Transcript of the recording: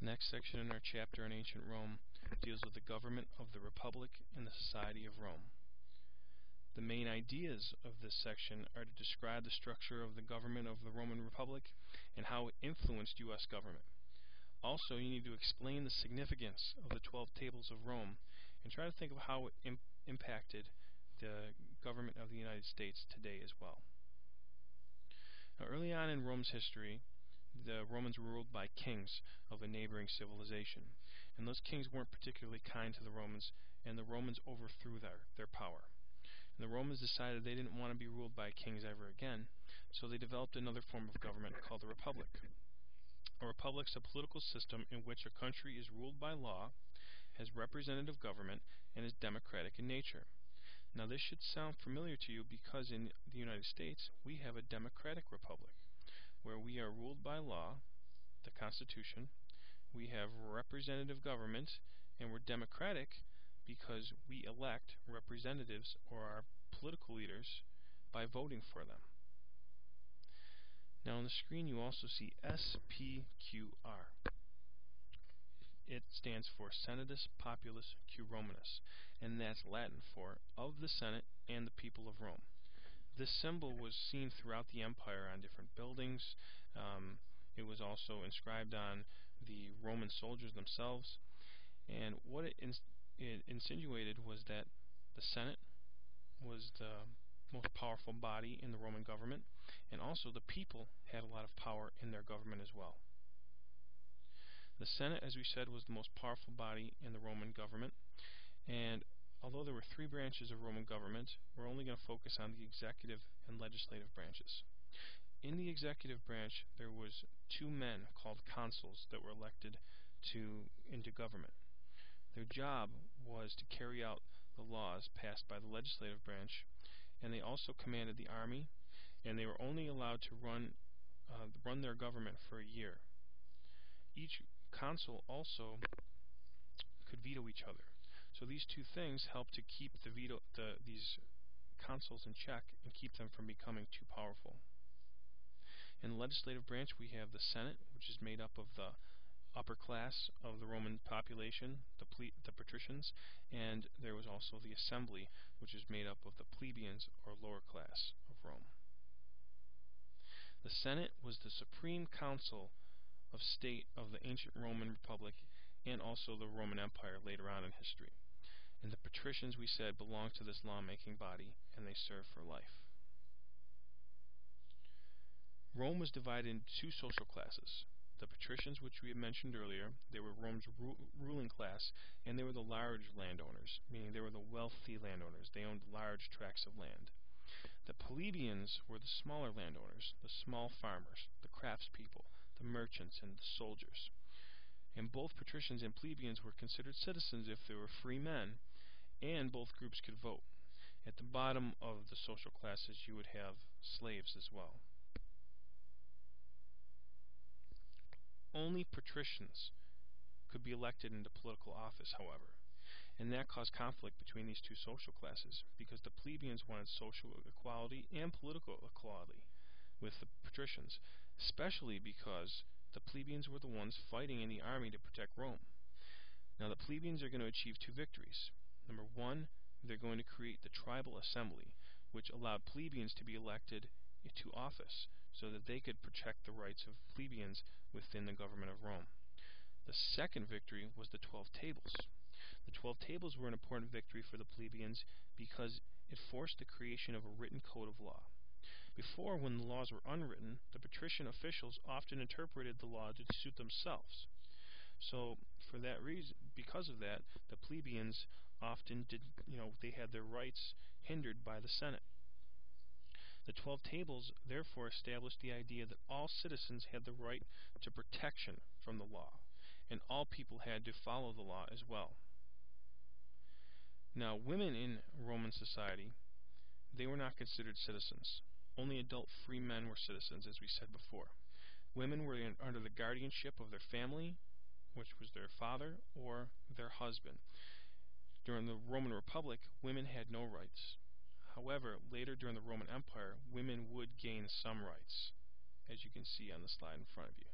The next section in our chapter on ancient Rome deals with the government of the Republic and the society of Rome. The main ideas of this section are to describe the structure of the government of the Roman Republic and how it influenced U.S. government. Also, you need to explain the significance of the 12 Tables of Rome and try to think of how it impacted the government of the United States today as well. Now, early on in Rome's history, the Romans were ruled by kings of a neighboring civilization, and those kings weren't particularly kind to the Romans, and the Romans overthrew their power. And the Romans decided they didn't want to be ruled by kings ever again, so they developed another form of government called the Republic. A republic is a political system in which a country is ruled by law, has representative government, and is democratic in nature. Now, this should sound familiar to you because in the United States we have a democratic republic where we are ruled by law, the Constitution, we have representative government, and we're democratic because we elect representatives or our political leaders by voting for them. Now on the screen you also see SPQR. It stands for Senatus Populus Q Romanus, and that's Latin for of the Senate and the people of Rome. This symbol was seen throughout the empire on different buildings. It was also inscribed on the Roman soldiers themselves, and what it insinuated was that the Senate was the most powerful body in the Roman government, and also the people had a lot of power in their government as well. The Senate, as we said, was the most powerful body in the Roman government, and although there were three branches of Roman government, we're only going to focus on the executive and legislative branches. In the executive branch, there was two men called consuls that were elected into government. Their job was to carry out the laws passed by the legislative branch, and they also commanded the army, and they were only allowed to run their government for a year. Each consul also could veto each other. So these two things help to keep these consuls in check and keep them from becoming too powerful. In the legislative branch we have the Senate, which is made up of the upper class of the Roman population, the patricians, and there was also the assembly, which is made up of the plebeians or lower class of Rome. The Senate was the supreme council of state of the ancient Roman Republic and also the Roman Empire later on in history. And the patricians, we said, belonged to this lawmaking body, and they served for life. Rome was divided into two social classes. The patricians, which we had mentioned earlier, they were Rome's ruling class, and they were the large landowners, meaning they were the wealthy landowners. They owned large tracts of land. The plebeians were the smaller landowners, the small farmers, the craftspeople, the merchants, and the soldiers. And both patricians and plebeians were considered citizens if they were free men, and both groups could vote. At the bottom of the social classes you would have slaves as well. Only patricians could be elected into political office, however, and that caused conflict between these two social classes because the plebeians wanted social equality and political equality with the patricians, especially because the plebeians were the ones fighting in the army to protect Rome. Now the plebeians are going to achieve two victories. Number one, they're going to create the tribal assembly, which allowed plebeians to be elected to office so that they could protect the rights of plebeians within the government of Rome. The second victory was the 12 Tables. The 12 Tables were an important victory for the plebeians because it forced the creation of a written code of law. Before, when the laws were unwritten, the patrician officials often interpreted the law to suit themselves. So, for that reason, because of that, the plebeians often they had their rights hindered by the Senate. The 12 Tables therefore established the idea that all citizens had the right to protection from the law, and all people had to follow the law as well. Now, women in Roman society, they were not considered citizens. Only adult free men were citizens, as we said before. Women were under the guardianship of their family, which was their father or their husband. During the Roman Republic, women had no rights. However, later during the Roman Empire, women would gain some rights, as you can see on the slide in front of you.